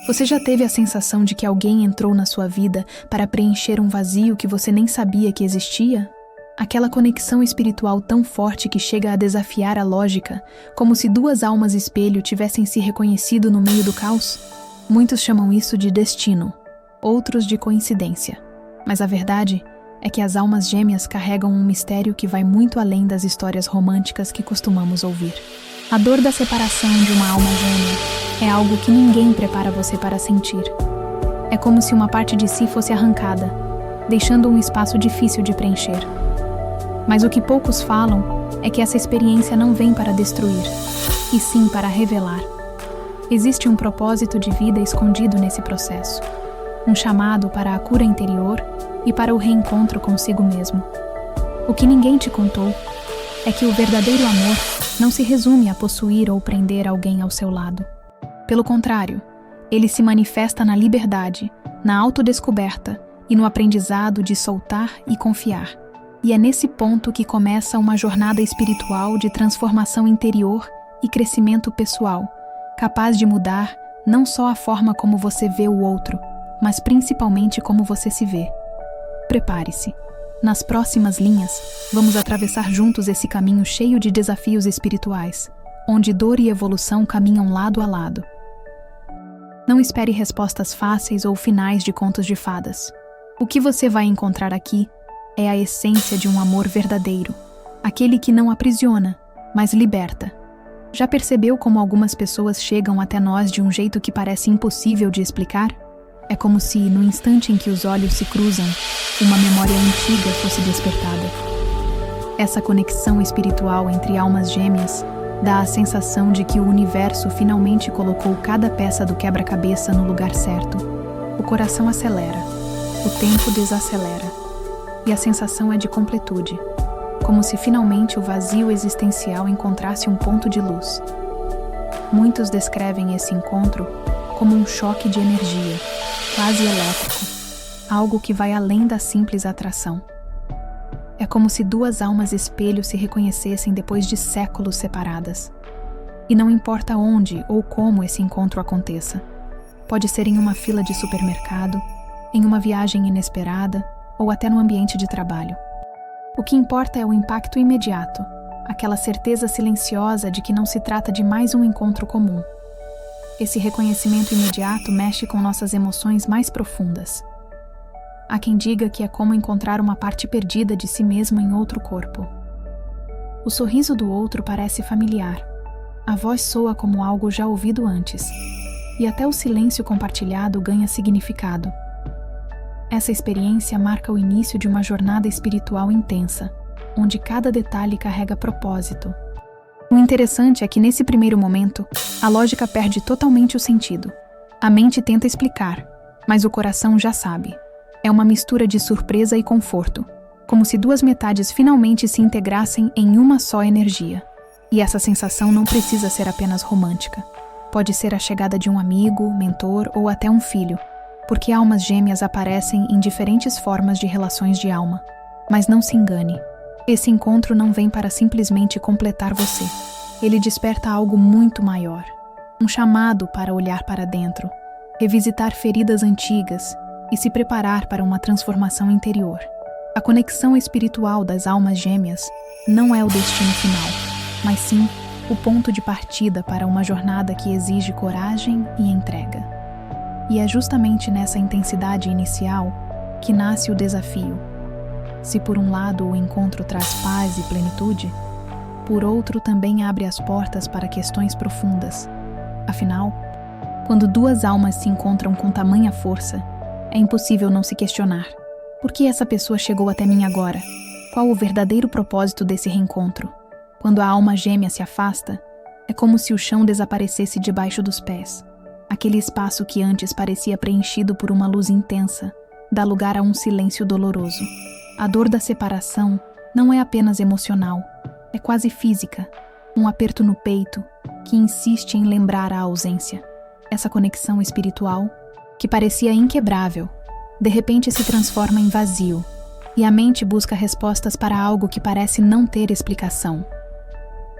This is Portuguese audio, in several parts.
Você já teve a sensação de que alguém entrou na sua vida para preencher um vazio que você nem sabia que existia? Aquela conexão espiritual tão forte que chega a desafiar a lógica, como se duas almas espelho tivessem se reconhecido no meio do caos? Muitos chamam isso de destino, outros de coincidência. Mas a verdade é que as almas gêmeas carregam um mistério que vai muito além das histórias românticas que costumamos ouvir. A dor da separação de uma alma gêmea é algo que ninguém prepara você para sentir. É como se uma parte de si fosse arrancada, deixando um espaço difícil de preencher. Mas o que poucos falam é que essa experiência não vem para destruir, e sim para revelar. Existe um propósito de vida escondido nesse processo, um chamado para a cura interior e para o reencontro consigo mesmo. O que ninguém te contou é que o verdadeiro amor não se resume a possuir ou prender alguém ao seu lado. Pelo contrário, ele se manifesta na liberdade, na autodescoberta e no aprendizado de soltar e confiar. E é nesse ponto que começa uma jornada espiritual de transformação interior e crescimento pessoal, capaz de mudar não só a forma como você vê o outro, mas principalmente como você se vê. Prepare-se. Nas próximas linhas, vamos atravessar juntos esse caminho cheio de desafios espirituais, onde dor e evolução caminham lado a lado. Não espere respostas fáceis ou finais de contos de fadas. O que você vai encontrar aqui é a essência de um amor verdadeiro, aquele que não aprisiona, mas liberta. Já percebeu como algumas pessoas chegam até nós de um jeito que parece impossível de explicar? É como se, no instante em que os olhos se cruzam, uma memória antiga fosse despertada. Essa conexão espiritual entre almas gêmeas dá a sensação de que o universo finalmente colocou cada peça do quebra-cabeça no lugar certo. O coração acelera, o tempo desacelera, e a sensação é de completude, como se finalmente o vazio existencial encontrasse um ponto de luz. Muitos descrevem esse encontro como um choque de energia, quase elétrico, algo que vai além da simples atração. É como se duas almas espelho se reconhecessem depois de séculos separadas. E não importa onde ou como esse encontro aconteça. Pode ser em uma fila de supermercado, em uma viagem inesperada ou até no ambiente de trabalho. O que importa é o impacto imediato, aquela certeza silenciosa de que não se trata de mais um encontro comum. Esse reconhecimento imediato mexe com nossas emoções mais profundas. Há quem diga que é como encontrar uma parte perdida de si mesmo em outro corpo. O sorriso do outro parece familiar. A voz soa como algo já ouvido antes. E até o silêncio compartilhado ganha significado. Essa experiência marca o início de uma jornada espiritual intensa, onde cada detalhe carrega propósito. O interessante é que nesse primeiro momento, a lógica perde totalmente o sentido. A mente tenta explicar, mas o coração já sabe. É uma mistura de surpresa e conforto, como se duas metades finalmente se integrassem em uma só energia. E essa sensação não precisa ser apenas romântica. Pode ser a chegada de um amigo, mentor ou até um filho, porque almas gêmeas aparecem em diferentes formas de relações de alma. Mas não se engane. Esse encontro não vem para simplesmente completar você. Ele desperta algo muito maior. Um chamado para olhar para dentro, revisitar feridas antigas e se preparar para uma transformação interior. A conexão espiritual das almas gêmeas não é o destino final, mas sim o ponto de partida para uma jornada que exige coragem e entrega. E é justamente nessa intensidade inicial que nasce o desafio. Se por um lado o encontro traz paz e plenitude, por outro também abre as portas para questões profundas. Afinal, quando duas almas se encontram com tamanha força, é impossível não se questionar. Por que essa pessoa chegou até mim agora? Qual o verdadeiro propósito desse reencontro? Quando a alma gêmea se afasta, é como se o chão desaparecesse debaixo dos pés. Aquele espaço que antes parecia preenchido por uma luz intensa, dá lugar a um silêncio doloroso. A dor da separação não é apenas emocional, é quase física, um aperto no peito que insiste em lembrar a ausência. Essa conexão espiritual, que parecia inquebrável, de repente se transforma em vazio, e a mente busca respostas para algo que parece não ter explicação.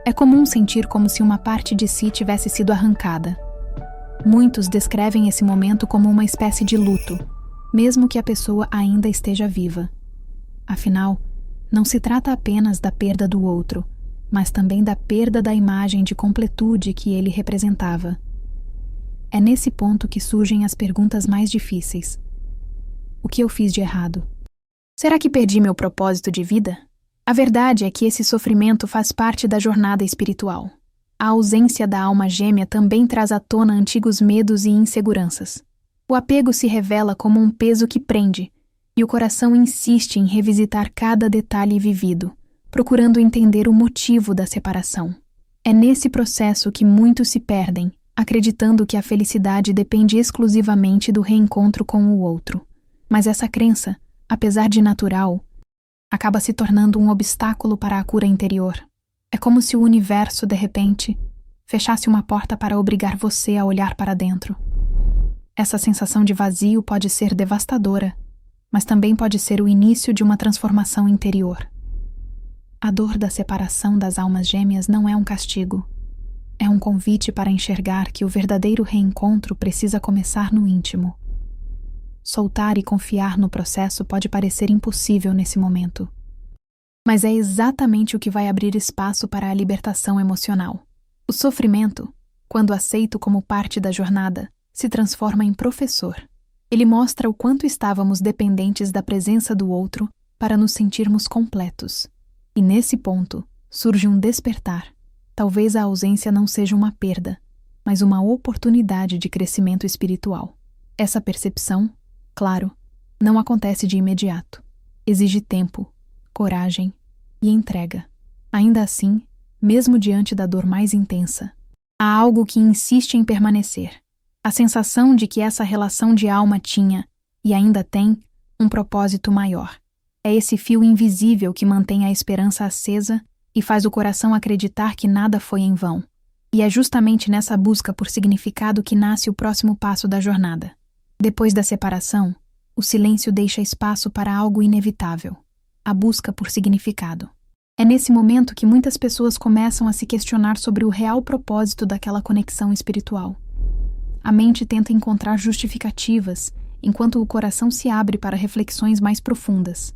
É comum sentir como se uma parte de si tivesse sido arrancada. Muitos descrevem esse momento como uma espécie de luto, mesmo que a pessoa ainda esteja viva. Afinal, não se trata apenas da perda do outro, mas também da perda da imagem de completude que ele representava. É nesse ponto que surgem as perguntas mais difíceis. O que eu fiz de errado? Será que perdi meu propósito de vida? A verdade é que esse sofrimento faz parte da jornada espiritual. A ausência da alma gêmea também traz à tona antigos medos e inseguranças. O apego se revela como um peso que prende, e o coração insiste em revisitar cada detalhe vivido, procurando entender o motivo da separação. É nesse processo que muitos se perdem, acreditando que a felicidade depende exclusivamente do reencontro com o outro. Mas essa crença, apesar de natural, acaba se tornando um obstáculo para a cura interior. É como se o universo, de repente, fechasse uma porta para obrigar você a olhar para dentro. Essa sensação de vazio pode ser devastadora, mas também pode ser o início de uma transformação interior. A dor da separação das almas gêmeas não é um castigo. É um convite para enxergar que o verdadeiro reencontro precisa começar no íntimo. Soltar e confiar no processo pode parecer impossível nesse momento. Mas é exatamente o que vai abrir espaço para a libertação emocional. O sofrimento, quando aceito como parte da jornada, se transforma em professor. Ele mostra o quanto estávamos dependentes da presença do outro para nos sentirmos completos. E nesse ponto, surge um despertar. Talvez a ausência não seja uma perda, mas uma oportunidade de crescimento espiritual. Essa percepção, claro, não acontece de imediato. Exige tempo, coragem e entrega. Ainda assim, mesmo diante da dor mais intensa, há algo que insiste em permanecer. A sensação de que essa relação de alma tinha, e ainda tem, um propósito maior. É esse fio invisível que mantém a esperança acesa e faz o coração acreditar que nada foi em vão. E é justamente nessa busca por significado que nasce o próximo passo da jornada. Depois da separação, o silêncio deixa espaço para algo inevitável: a busca por significado. É nesse momento que muitas pessoas começam a se questionar sobre o real propósito daquela conexão espiritual. A mente tenta encontrar justificativas, enquanto o coração se abre para reflexões mais profundas.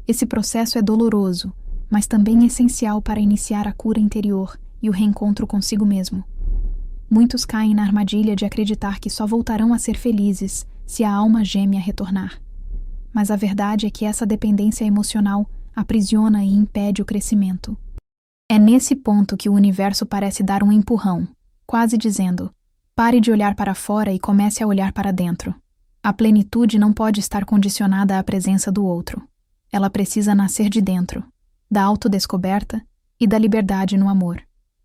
Esse processo é doloroso, mas também essencial para iniciar a cura interior e o reencontro consigo mesmo. Muitos caem na armadilha de acreditar que só voltarão a ser felizes se a alma gêmea retornar. Mas a verdade é que essa dependência emocional aprisiona e impede o crescimento. É nesse ponto que o universo parece dar um empurrão, quase dizendo: pare de olhar para fora e comece a olhar para dentro. A plenitude não pode estar condicionada à presença do outro. Ela precisa nascer de dentro, da autodescoberta e da liberdade no amor.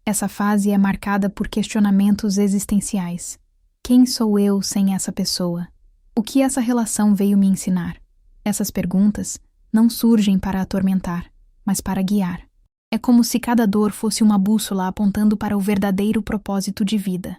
Essa fase é marcada por questionamentos existenciais. Quem sou eu sem essa pessoa? O que essa relação veio me ensinar? Essas perguntas não surgem para atormentar, mas para guiar. É como se cada dor fosse uma bússola apontando para o verdadeiro propósito de vida.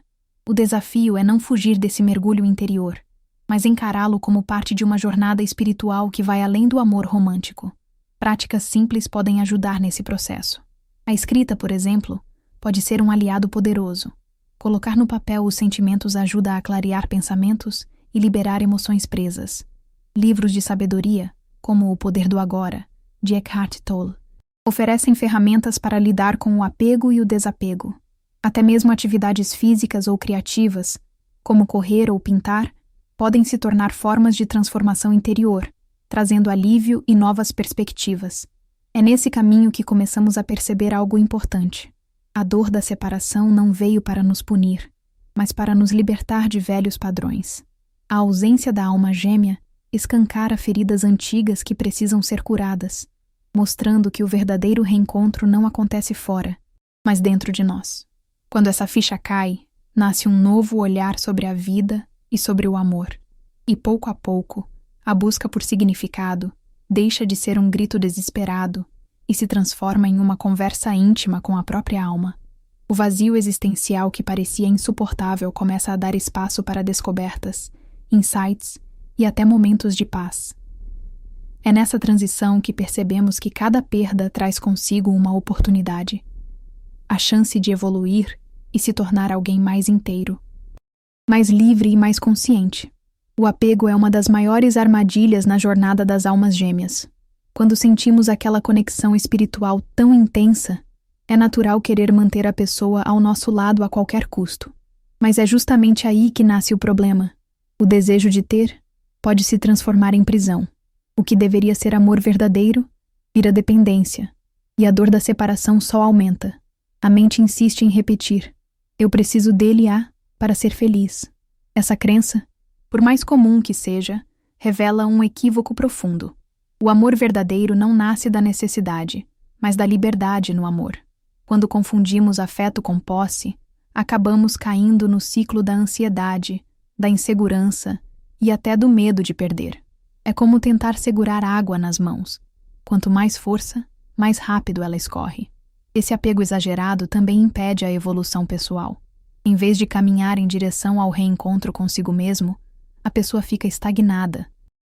O desafio é não fugir desse mergulho interior, mas encará-lo como parte de uma jornada espiritual que vai além do amor romântico. Práticas simples podem ajudar nesse processo. A escrita, por exemplo, pode ser um aliado poderoso. Colocar no papel os sentimentos ajuda a clarear pensamentos e liberar emoções presas. Livros de sabedoria, como O Poder do Agora, de Eckhart Tolle, oferecem ferramentas para lidar com o apego e o desapego. Até mesmo atividades físicas ou criativas, como correr ou pintar, podem se tornar formas de transformação interior, trazendo alívio e novas perspectivas. É nesse caminho que começamos a perceber algo importante. A dor da separação não veio para nos punir, mas para nos libertar de velhos padrões. A ausência da alma gêmea escancara feridas antigas que precisam ser curadas, mostrando que o verdadeiro reencontro não acontece fora, mas dentro de nós. Quando essa ficha cai, nasce um novo olhar sobre a vida e sobre o amor. E pouco a pouco, a busca por significado deixa de ser um grito desesperado e se transforma em uma conversa íntima com a própria alma. O vazio existencial que parecia insuportável começa a dar espaço para descobertas, insights e até momentos de paz. É nessa transição que percebemos que cada perda traz consigo uma oportunidade, a chance de evoluir e se tornar alguém mais inteiro. mais livre e mais consciente. O apego é uma das maiores armadilhas na jornada das almas gêmeas. Quando sentimos aquela conexão espiritual tão intensa, é natural querer manter a pessoa ao nosso lado a qualquer custo. Mas é justamente aí que nasce o problema. O desejo de ter pode se transformar em prisão. O que deveria ser amor verdadeiro vira dependência, e a dor da separação só aumenta. A mente insiste em repetir: eu preciso dele para ser feliz. Essa crença, por mais comum que seja, revela um equívoco profundo. O amor verdadeiro não nasce da necessidade, mas da liberdade no amor. Quando confundimos afeto com posse, acabamos caindo no ciclo da ansiedade, da insegurança e até do medo de perder. É como tentar segurar água nas mãos. Quanto mais força, mais rápido ela escorre. Esse apego exagerado também impede a evolução pessoal. Em vez de caminhar em direção ao reencontro consigo mesmo, a pessoa fica estagnada,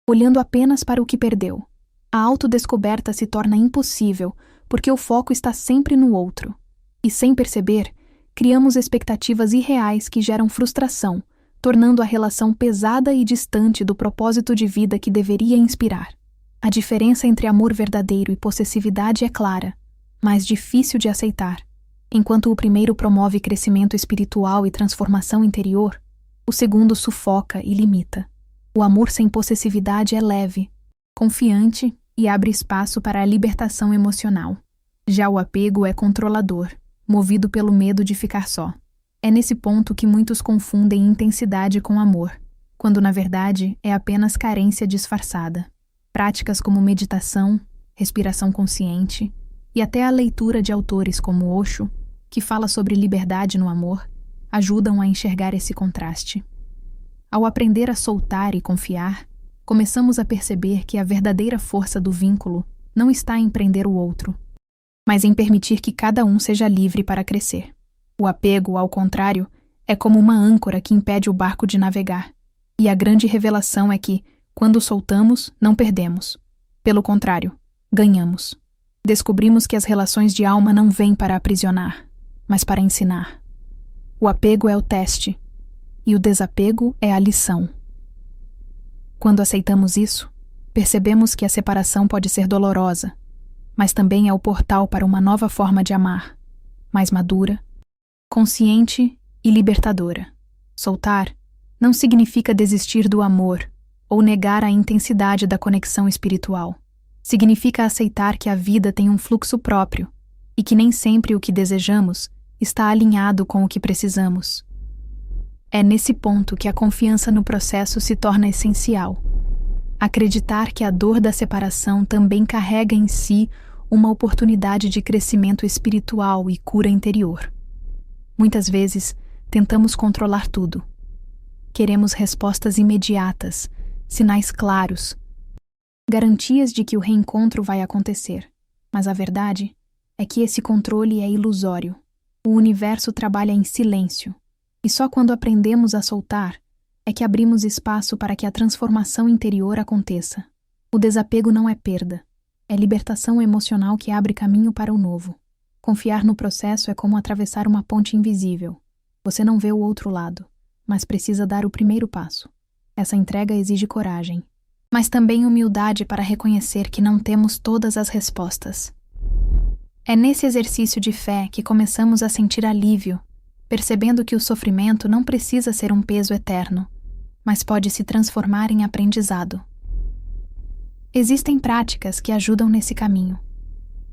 olhando apenas para o que perdeu. A autodescoberta se torna impossível porque o foco está sempre no outro. E sem perceber, criamos expectativas irreais que geram frustração, tornando a relação pesada e distante do propósito de vida que deveria inspirar. A diferença entre amor verdadeiro e possessividade é clara, mas difícil de aceitar. Enquanto o primeiro promove crescimento espiritual e transformação interior, o segundo sufoca e limita. O amor sem possessividade é leve, confiante e abre espaço para a libertação emocional. Já o apego é controlador, movido pelo medo de ficar só. É nesse ponto que muitos confundem intensidade com amor, quando na verdade é apenas carência disfarçada. Práticas como meditação, respiração consciente e até a leitura de autores como Osho, que fala sobre liberdade no amor, ajudam a enxergar esse contraste. Ao aprender a soltar e confiar, começamos a perceber que a verdadeira força do vínculo não está em prender o outro, mas em permitir que cada um seja livre para crescer. O apego, ao contrário, é como uma âncora que impede o barco de navegar. E a grande revelação é que, quando soltamos, não perdemos. Pelo contrário, ganhamos. Descobrimos que as relações de alma não vêm para aprisionar, mas para ensinar. O apego é o teste, e o desapego é a lição. Quando aceitamos isso, percebemos que a separação pode ser dolorosa, mas também é o portal para uma nova forma de amar, mais madura, consciente e libertadora. Soltar não significa desistir do amor ou negar a intensidade da conexão espiritual. Significa aceitar que a vida tem um fluxo próprio e que nem sempre o que desejamos está alinhado com o que precisamos. É nesse ponto que a confiança no processo se torna essencial. Acreditar que a dor da separação também carrega em si uma oportunidade de crescimento espiritual e cura interior. Muitas vezes, tentamos controlar tudo. Queremos respostas imediatas, sinais claros, garantias de que o reencontro vai acontecer. Mas a verdade é que esse controle é ilusório. O universo trabalha em silêncio. E só quando aprendemos a soltar é que abrimos espaço para que a transformação interior aconteça. O desapego não é perda. É libertação emocional que abre caminho para o novo. Confiar no processo é como atravessar uma ponte invisível. Você não vê o outro lado, mas precisa dar o primeiro passo. Essa entrega exige coragem, mas também humildade para reconhecer que não temos todas as respostas. É nesse exercício de fé que começamos a sentir alívio, percebendo que o sofrimento não precisa ser um peso eterno, mas pode se transformar em aprendizado. Existem práticas que ajudam nesse caminho.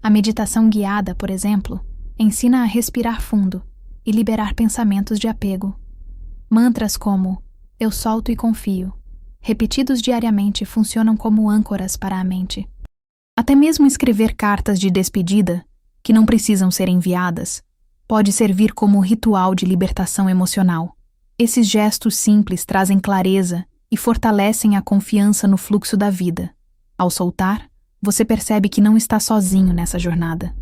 A meditação guiada, por exemplo, ensina a respirar fundo e liberar pensamentos de apego. Mantras como "eu solto e confio", repetidos diariamente, funcionam como âncoras para a mente. Até mesmo escrever cartas de despedida, que não precisam ser enviadas, pode servir como ritual de libertação emocional. Esses gestos simples trazem clareza e fortalecem a confiança no fluxo da vida. Ao soltar, você percebe que não está sozinho nessa jornada.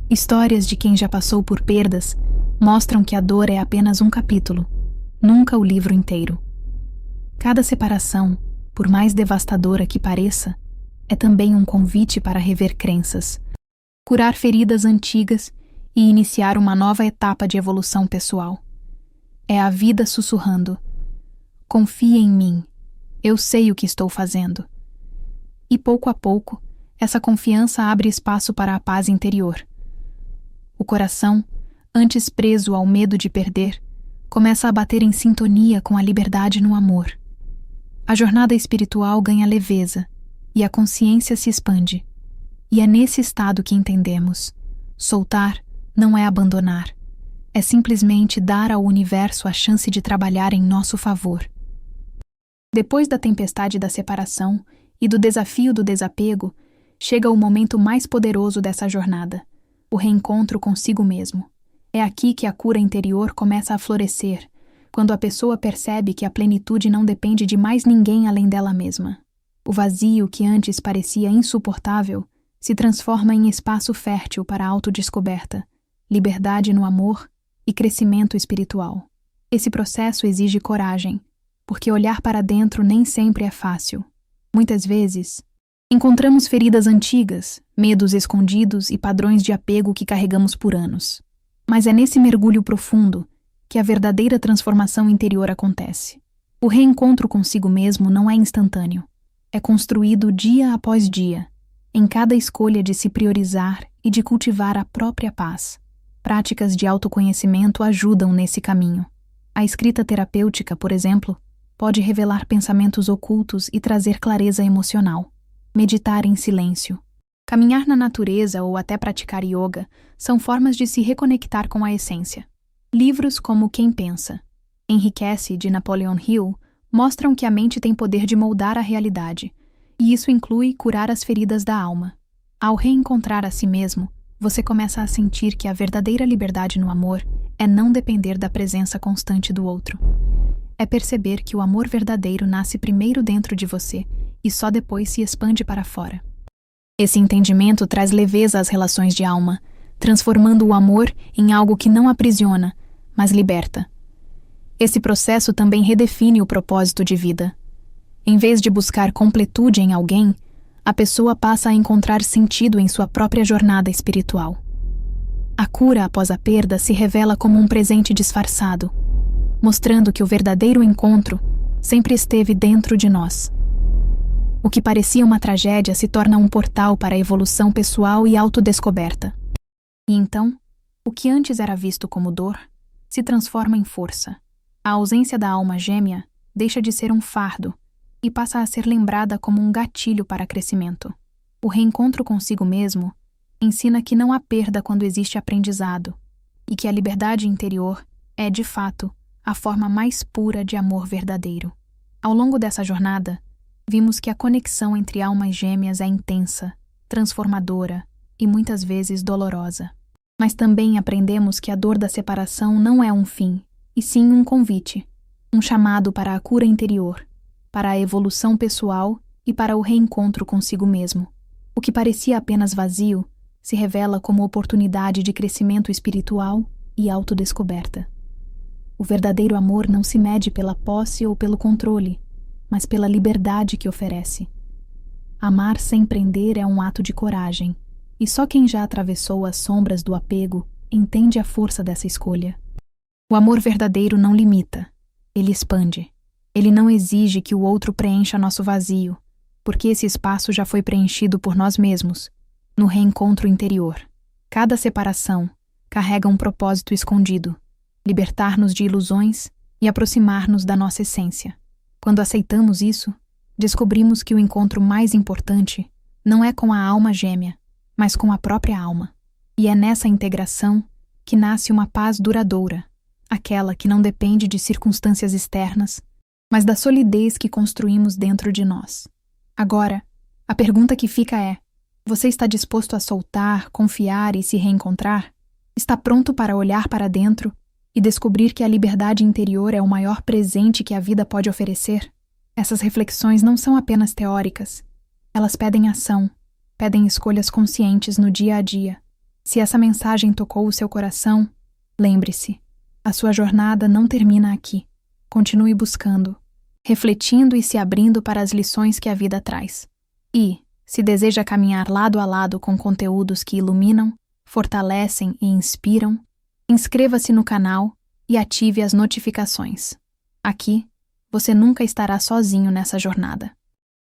Histórias de quem já passou por perdas mostram que a dor é apenas um capítulo, nunca o livro inteiro. Cada separação, por mais devastadora que pareça, é também um convite para rever crenças, curar feridas antigas e iniciar uma nova etapa de evolução pessoal. É a vida sussurrando: confia em mim, eu sei o que estou fazendo. E pouco a pouco, essa confiança abre espaço para a paz interior. O coração, antes preso ao medo de perder, começa a bater em sintonia com a liberdade no amor. A jornada espiritual ganha leveza e a consciência se expande. E é nesse estado que entendemos: soltar não é abandonar, é simplesmente dar ao universo a chance de trabalhar em nosso favor. Depois da tempestade da separação e do desafio do desapego, chega o momento mais poderoso dessa jornada: o reencontro consigo mesmo. É aqui que a cura interior começa a florescer, quando a pessoa percebe que a plenitude não depende de mais ninguém além dela mesma. O vazio que antes parecia insuportável se transforma em espaço fértil para a autodescoberta, liberdade no amor e crescimento espiritual. Esse processo exige coragem, porque olhar para dentro nem sempre é fácil. Muitas vezes, encontramos feridas antigas, medos escondidos e padrões de apego que carregamos por anos. Mas é nesse mergulho profundo que a verdadeira transformação interior acontece. O reencontro consigo mesmo não é instantâneo. É construído dia após dia, em cada escolha de se priorizar e de cultivar a própria paz. Práticas de autoconhecimento ajudam nesse caminho. A escrita terapêutica, por exemplo, pode revelar pensamentos ocultos e trazer clareza emocional. Meditar em silêncio, caminhar na natureza ou até praticar yoga são formas de se reconectar com a essência. Livros como Quem Pensa, Enriquece, de Napoleon Hill, mostram que a mente tem poder de moldar a realidade, e isso inclui curar as feridas da alma. Ao reencontrar a si mesmo, você começa a sentir que a verdadeira liberdade no amor é não depender da presença constante do outro. É perceber que o amor verdadeiro nasce primeiro dentro de você e só depois se expande para fora. Esse entendimento traz leveza às relações de alma, transformando o amor em algo que não aprisiona, mas liberta. Esse processo também redefine o propósito de vida. Em vez de buscar completude em alguém, a pessoa passa a encontrar sentido em sua própria jornada espiritual. A cura após a perda se revela como um presente disfarçado, mostrando que o verdadeiro encontro sempre esteve dentro de nós. O que parecia uma tragédia se torna um portal para a evolução pessoal e autodescoberta. E então, o que antes era visto como dor, se transforma em força. A ausência da alma gêmea deixa de ser um fardo e passa a ser lembrada como um gatilho para crescimento. O reencontro consigo mesmo ensina que não há perda quando existe aprendizado e que a liberdade interior é, de fato, a forma mais pura de amor verdadeiro. Ao longo dessa jornada, vimos que a conexão entre almas gêmeas é intensa, transformadora e muitas vezes dolorosa. Mas também aprendemos que a dor da separação não é um fim, e sim um convite, um chamado para a cura interior, para a evolução pessoal e para o reencontro consigo mesmo. O que parecia apenas vazio se revela como oportunidade de crescimento espiritual e autodescoberta. O verdadeiro amor não se mede pela posse ou pelo controle, mas pela liberdade que oferece. Amar sem prender é um ato de coragem, e só quem já atravessou as sombras do apego entende a força dessa escolha. O amor verdadeiro não limita, ele expande. Ele não exige que o outro preencha nosso vazio, porque esse espaço já foi preenchido por nós mesmos, no reencontro interior. Cada separação carrega um propósito escondido: libertar-nos de ilusões e aproximar-nos da nossa essência. Quando aceitamos isso, descobrimos que o encontro mais importante não é com a alma gêmea, mas com a própria alma. E é nessa integração que nasce uma paz duradoura, aquela que não depende de circunstâncias externas, mas da solidez que construímos dentro de nós. Agora, a pergunta que fica é: você está disposto a soltar, confiar e se reencontrar? Está pronto para olhar para dentro e descobrir que a liberdade interior é o maior presente que a vida pode oferecer? Essas reflexões não são apenas teóricas. Elas pedem ação, pedem escolhas conscientes no dia a dia. Se essa mensagem tocou o seu coração, lembre-se, a sua jornada não termina aqui. Continue buscando, refletindo e se abrindo para as lições que a vida traz. E, se deseja caminhar lado a lado com conteúdos que iluminam, fortalecem e inspiram, inscreva-se no canal e ative as notificações. Aqui, você nunca estará sozinho nessa jornada.